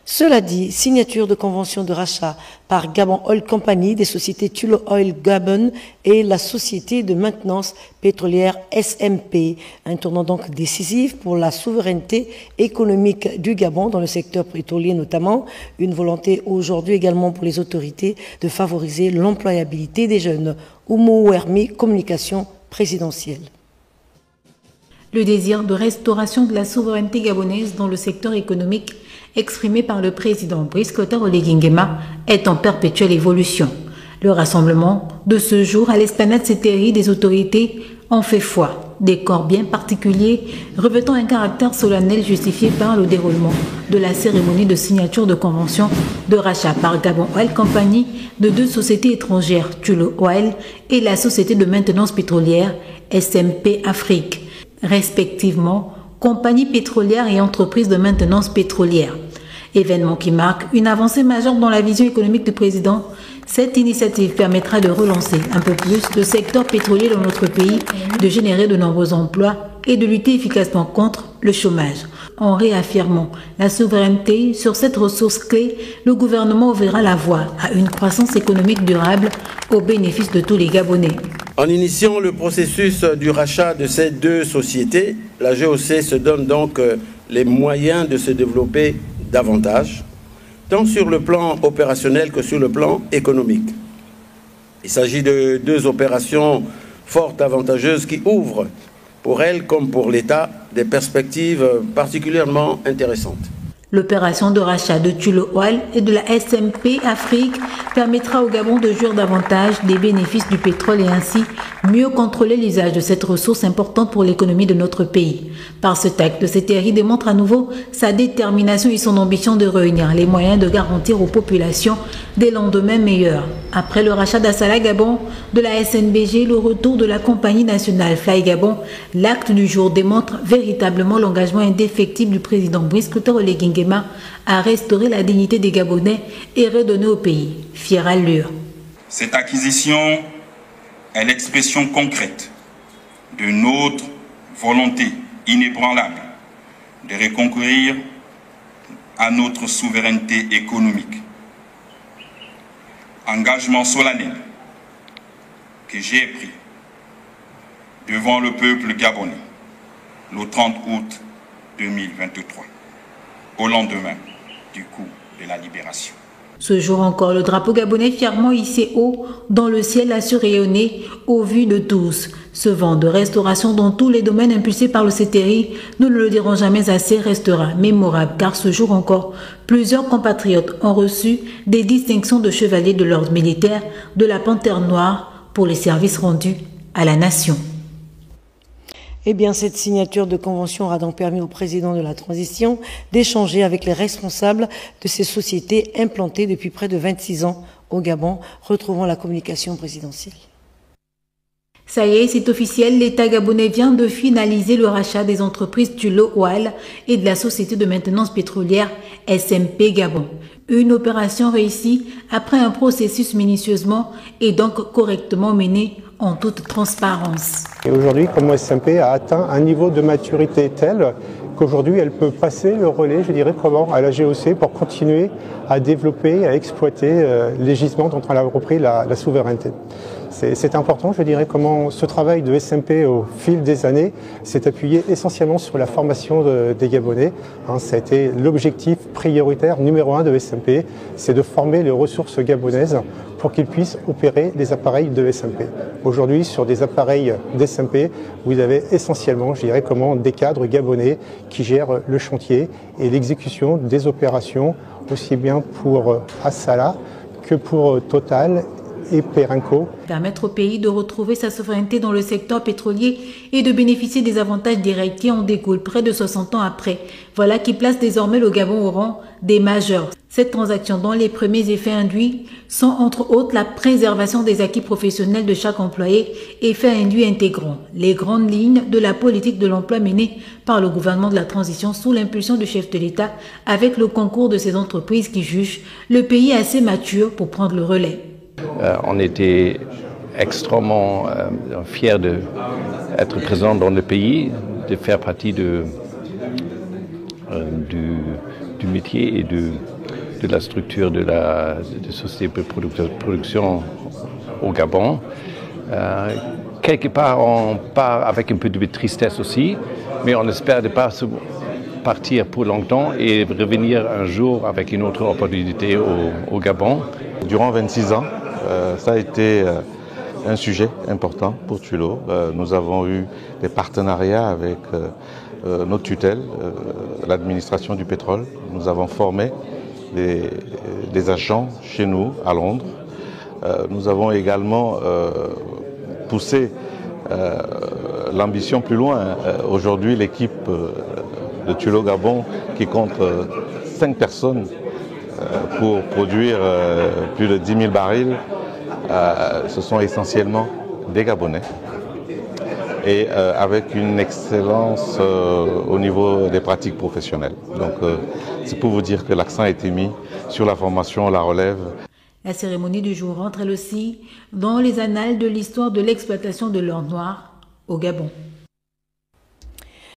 Cela dit, signature de convention de rachat par Gabon Oil Company des sociétés Tullow Oil Gabon et la société de maintenance pétrolière SMP, un tournant donc décisif pour la souveraineté économique du Gabon dans le secteur pétrolier notamment, une volonté aujourd'hui également pour les autorités de favoriser l'employabilité des jeunes. Oumou Wermi, communication présidentielle. Le désir de restauration de la souveraineté gabonaise dans le secteur économique exprimé par le président Brice Clotaire Oligui Nguema est en perpétuelle évolution. Le rassemblement de ce jour à l'esplanade Sétéri des autorités en fait foi, décor bien particulier revêtant un caractère solennel justifié par le déroulement de la cérémonie de signature de convention de rachat par Gabon Oil Company de deux sociétés étrangères, Tullow Oil et la société de maintenance pétrolière SMP Afrique, respectivement compagnie pétrolière et entreprise de maintenance pétrolière. Événement qui marque une avancée majeure dans la vision économique du président. Cette initiative permettra de relancer un peu plus le secteur pétrolier dans notre pays, de générer de nombreux emplois et de lutter efficacement contre le chômage. En réaffirmant la souveraineté sur cette ressource clé, le gouvernement ouvrira la voie à une croissance économique durable au bénéfice de tous les Gabonais. En initiant le processus du rachat de ces deux sociétés, la GOC se donne donc les moyens de se développer davantage, tant sur le plan opérationnel que sur le plan économique. Il s'agit de deux opérations fort avantageuses qui ouvrent, pour elles comme pour l'État, des perspectives particulièrement intéressantes. L'opération de rachat de Tullow Oil et de la SMP Afrique permettra au Gabon de jouir davantage des bénéfices du pétrole et ainsi mieux contrôler l'usage de cette ressource importante pour l'économie de notre pays. Par ce acte, Sétéri démontre à nouveau sa détermination et son ambition de réunir les moyens de garantir aux populations des lendemains meilleurs. Après le rachat d'Assala Gabon de la SNBG, le retour de la compagnie nationale Fly Gabon, l'acte du jour démontre véritablement l'engagement indéfectible du président Brice Clotaire Oligui Nguema à restaurer la dignité des Gabonais et redonner au pays fière allure. Cette acquisition est l'expression concrète de notre volonté inébranlable de recourir à notre souveraineté économique. Engagement solennel que j'ai pris devant le peuple gabonais le 30 août 2023, au lendemain du coup de la libération. Ce jour encore, le drapeau gabonais fièrement hissé haut dans le ciel a su rayonner au vu de tous. Ce vent de restauration dans tous les domaines impulsé par le Sétéri, nous ne le dirons jamais assez, restera mémorable car ce jour encore, plusieurs compatriotes ont reçu des distinctions de chevalier de l'ordre militaire de la Panthère Noire pour les services rendus à la nation. Eh bien, cette signature de convention aura donc permis au président de la transition d'échanger avec les responsables de ces sociétés implantées depuis près de 26 ans au Gabon. Retrouvons la communication présidentielle. Ça y est, c'est officiel, l'État gabonais vient de finaliser le rachat des entreprises Tullow Oil et de la société de maintenance pétrolière SMP Gabon. Une opération réussie après un processus minutieusement et donc correctement mené en toute transparence. Et aujourd'hui, comme SMP a atteint un niveau de maturité tel qu'aujourd'hui, elle peut passer le relais, je dirais, comment, à la GOC pour continuer à développer, à exploiter les gisements dont elle a repris la souveraineté. C'est important, je dirais, comment ce travail de SMP au fil des années s'est appuyé essentiellement sur la formation des Gabonais. Ça a été l'objectif prioritaire numéro 1 de SMP, c'est de former les ressources gabonaises pour qu'ils puissent opérer les appareils de SMP. Aujourd'hui, sur des appareils d'SMP, vous avez essentiellement, je dirais, comment des cadres gabonais qui gèrent le chantier et l'exécution des opérations, aussi bien pour Assala que pour Total et Perenco. Permettre au pays de retrouver sa souveraineté dans le secteur pétrolier et de bénéficier des avantages directs qui en découlent près de 60 ans après. Voilà qui place désormais le Gabon au rang des majeurs. Cette transaction dont les premiers effets induits sont entre autres la préservation des acquis professionnels de chaque employé, effet induit intégrant les grandes lignes de la politique de l'emploi menée par le gouvernement de la transition sous l'impulsion du chef de l'État avec le concours de ces entreprises qui jugent le pays assez mature pour prendre le relais. On était extrêmement fiers d'être présents dans le pays, de faire partie du métier et de la structure de la société de production au Gabon. Quelque part, on part avec un peu de tristesse aussi, mais on espère ne pas partir pour longtemps et revenir un jour avec une autre opportunité au Gabon. Durant 26 ans, ça a été un sujet important pour Tullow. Nous avons eu des partenariats avec notre tutelle, l'administration du pétrole. Nous avons formé des agents chez nous à Londres. Nous avons également poussé l'ambition plus loin. Aujourd'hui, l'équipe de Tullow Gabon, qui compte 5 personnes pour produire plus de 10 000 barils, ce sont essentiellement des Gabonais. Et avec une excellence au niveau des pratiques professionnelles. Donc c'est pour vous dire que l'accent a été mis sur la formation, la relève. La cérémonie du jour entre elle aussi dans les annales de l'histoire de l'exploitation de l'or noir au Gabon.